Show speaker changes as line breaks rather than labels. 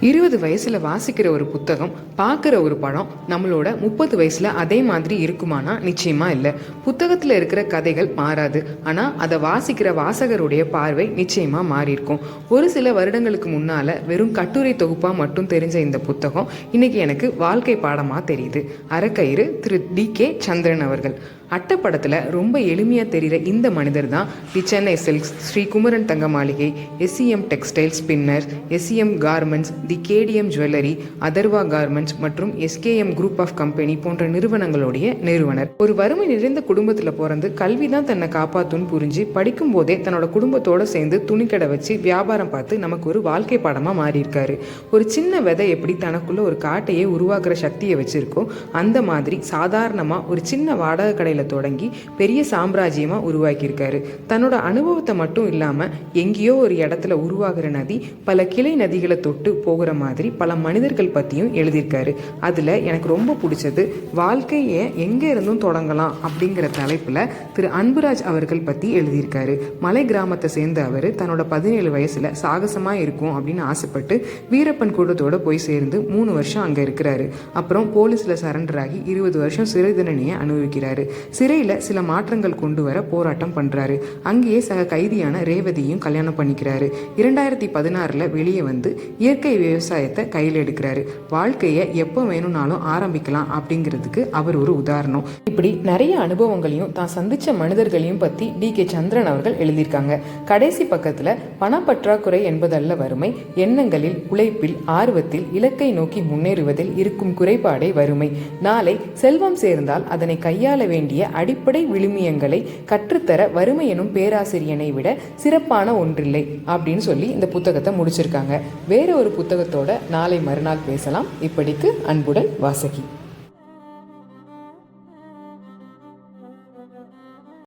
20 வயசுல வாசிக்கிற ஒரு புத்தகம், பார்க்குற ஒரு படம் நம்மளோட 30 வயசுல அதே மாதிரி இருக்குமானா நிச்சயமா இல்லை. புத்தகத்தில் இருக்கிற கதைகள் மாறாது, ஆனால் அதை வாசிக்கிற வாசகருடைய பார்வை நிச்சயமா மாறி இருக்கும். ஒரு சில வருடங்களுக்கு முன்னால வெறும் கட்டுரை தொகுப்பா மட்டும் தெரிஞ்ச இந்த புத்தகம் இன்னைக்கு எனக்கு வாழ்க்கை பாடமா தெரியுது. அறக்கயிறு திரு டி.கே. சந்திரன் அவர்கள். அட்டப்படத்தில் ரொம்ப எளிமையாக தெரிகிற இந்த மனிதர் தான் the Chennai silks, Sri Kumaran Thanga Maligai, SEM textile spinner, SEM garments, the KTM jewellery, Atharva garments மற்றும் எஸ்கேஎம் குரூப் ஆஃப் கம்பெனி போன்ற நிறுவனங்களுடைய நிறுவனர். ஒரு வறுமை நிறைந்த குடும்பத்தில் பிறந்து கல்வி தான் தன்னை காப்பாற்றுன்னு புரிஞ்சு படிக்கும் போதே தன்னோட குடும்பத்தோடு சேர்ந்து துணிக்கடை வச்சு வியாபாரம் பார்த்து நமக்கு ஒரு வாழ்க்கை பாடமாக மாறியிருக்காரு. ஒரு சின்ன விதை எப்படி தனக்குள்ள ஒரு காட்டையே உருவாக்குற சக்தியை வச்சிருக்கோ, அந்த மாதிரி சாதாரணமாக ஒரு சின்ன வாடகை கடையில் தொடங்கி பெரிய சாம்ராஜ்யமா உருவாக்கியிருக்காரு. தன்னோட அனுபவத்தை மட்டும் இல்லாம எங்கேயோ ஒரு இடத்துல உருவாகிற நதி பல கிளை நதிகளை தொட்டு போகிற மாதிரி பல மனிதர்கள் பத்தியும் எழுதியிருக்காரு. அதுல எனக்கு ரொம்ப பிடிச்சது வாழ்க்கையை எங்க இருந்தும் தொடங்கலாம் அப்படிங்கிற தலைப்புல திரு அன்புராஜ் அவர்கள் பத்தி எழுதியிருக்காரு. மலை கிராமத்தை சேர்ந்த அவர் தன்னோட 17 வயசுல சாகசமா இருக்கும் அப்படின்னு ஆசைப்பட்டு வீரப்பன் கூட்டத்தோட போய் சேர்ந்து 3 வருஷம் அங்க இருக்கிறாரு. அப்புறம் போலீஸ்ல சரண்டர் ஆகி 20 வருஷம் சிறை தண்டனையை அனுபவிக்கிறாரு. சிறையில் சில மாற்றங்கள் கொண்டு வர போராட்டம் பண்றாரு. அங்கேயே சக கைதியான ரேவதியும் கல்யாணம் பண்ணிக்கிறாரு. 2016 வெளியே வந்து இயற்கை விவசாயத்தை கையில் எடுக்கிறாரு. வாழ்க்கையை எப்போ வேணும்னாலும் ஆரம்பிக்கலாம் அப்படிங்கிறதுக்கு அவர் ஒரு உதாரணம். இப்படி நிறைய அனுபவங்களையும் தான் சந்திச்ச மனிதர்களையும் பத்தி டி.கே. சந்திரன் அவர்கள் எழுதியிருக்காங்க. கடைசி பக்கத்துல பணப்பற்றாக்குறை என்பதல்ல வறுமை, எண்ணங்களில், உழைப்பில், ஆர்வத்தில், இலக்கை நோக்கி முன்னேறுவதில் இருக்கும் குறைபாடே வறுமை. நாளை செல்வம் சேர்ந்தால் அதனை கையாள வேண்டிய அடிப்படை விழுமியங்களை கற்றுத்தர வறுமை எனும் பேராசிரியனை விட சிறப்பான ஒன்றில்லை அப்படின்னு சொல்லி இந்த புத்தகத்தை முடிச்சிருக்காங்க. வேற ஒரு புத்தகத்தோட நாளை மறுநாள் பேசலாம். இப்படிக்கு அன்புடன் வாசகி.